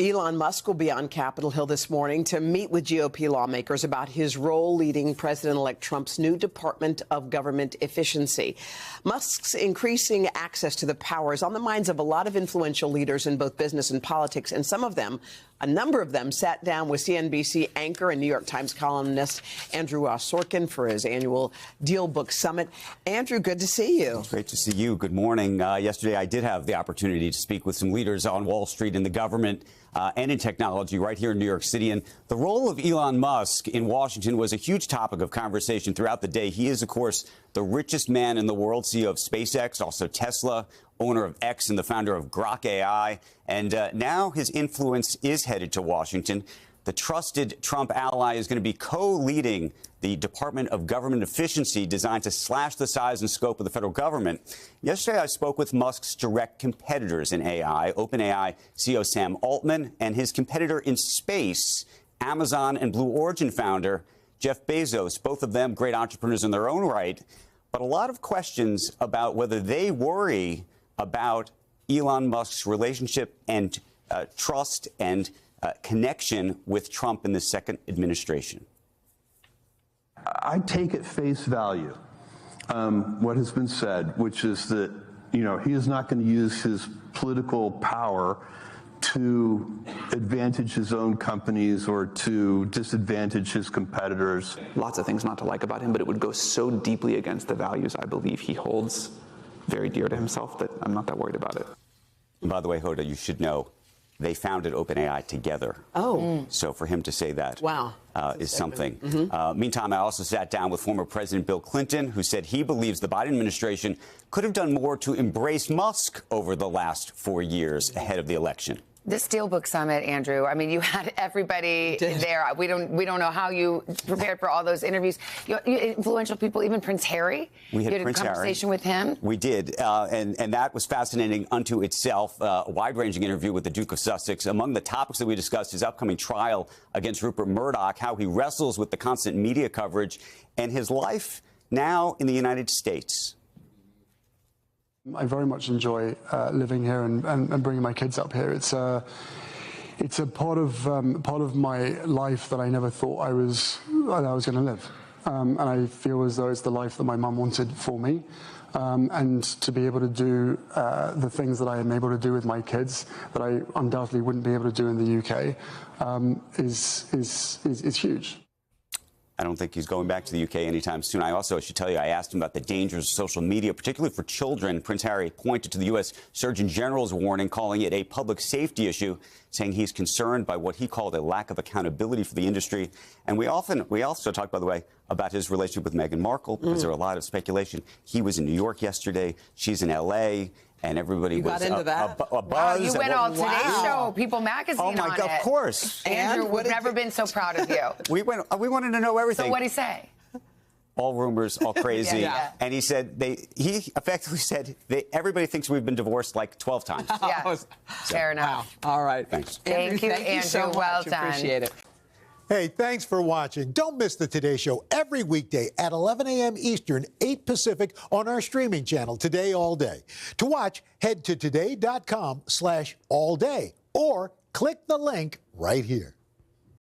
Elon Musk will be on Capitol Hill this morning to meet with GOP lawmakers about his role leading President-elect Trump's new Department of Government Efficiency. Musk's increasing access to the power is on the minds of a lot of influential leaders in both business and politics, and a number of them sat down with CNBC anchor and New York Times columnist Andrew Sorkin for his annual Deal Book Summit. Andrew, good to see you. It's great to see you. Good morning. Yesterday, I did have the opportunity to speak with some leaders on Wall Street in the government and in technology right here in New York City. And the role of Elon Musk in Washington was a huge topic of conversation throughout the day. He is, of course, the richest man in the world, CEO of SpaceX, also Tesla, owner of X and the founder of Grok AI. And now his influence is headed to Washington. The trusted Trump ally is going to be co-leading the Department of Government Efficiency designed to slash the size and scope of the federal government. Yesterday, I spoke with Musk's direct competitors in AI, OpenAI CEO Sam Altman, and his competitor in space, Amazon and Blue Origin founder Jeff Bezos, both of them great entrepreneurs in their own right, but a lot of questions about whether they worry about Elon Musk's relationship and trust and connection with Trump in the second administration. I take at face value what has been said, which is that, he is not going to use his political power to advantage his own companies or to disadvantage his competitors. Lots of things not to like about him, but it would go so deeply against the values I believe he holds very dear to himself that I'm not that worried about it. And by the way, Hoda, you should know they founded OpenAI together. Oh. So for him to say that wow. Is something. Meantime, I also sat down with former President Bill Clinton, who said he believes the Biden administration could have done more to embrace Musk over the last 4 years ahead of the election. This Deal Book Summit, Andrew, I mean, you had everybody there. We don't know how you prepared for all those interviews. You influential people, even Prince Harry. We had you had Prince a conversation Harry. with him. We did, and that was fascinating unto itself. A wide-ranging interview with the Duke of Sussex. Among the topics that we discussed, his upcoming trial against Rupert Murdoch, how he wrestles with the constant media coverage, and his life now in the United States. I very much enjoy living here and bringing my kids up here. It's a part of my life that I never thought I was going to live, and I feel as though it's the life that my mum wanted for me. And to be able to do the things that I am able to do with my kids that I undoubtedly wouldn't be able to do in the UK is huge. I don't think he's going back to the UK anytime soon. I should tell you, I asked him about the dangers of social media, particularly for children. Prince Harry pointed to the U.S. Surgeon General's warning, calling it a public safety issue, saying he's concerned by what he called a lack of accountability for the industry. And we also talked, by the way, about his relationship with Meghan Markle, because there's a lot of speculation. He was in New York yesterday. She's in L.A., and everybody was got into that? A buzz. Wow, you went all Today Show, People Magazine Oh, my on God, it. of course. Andrew, we've never been so proud of you. We wanted to know everything. So what'd he say? All rumors, all crazy. Yeah. And he said he effectively said everybody thinks we've been divorced like 12 times. Yeah, fair enough. Wow. All right. Thanks. Thank you, Andrew. So much. Well done. Appreciate it. Hey, thanks for watching. Don't miss the Today Show every weekday at 11 a.m. Eastern, 8 Pacific on our streaming channel, Today All Day. To watch, head to today.com/allday or click the link right here.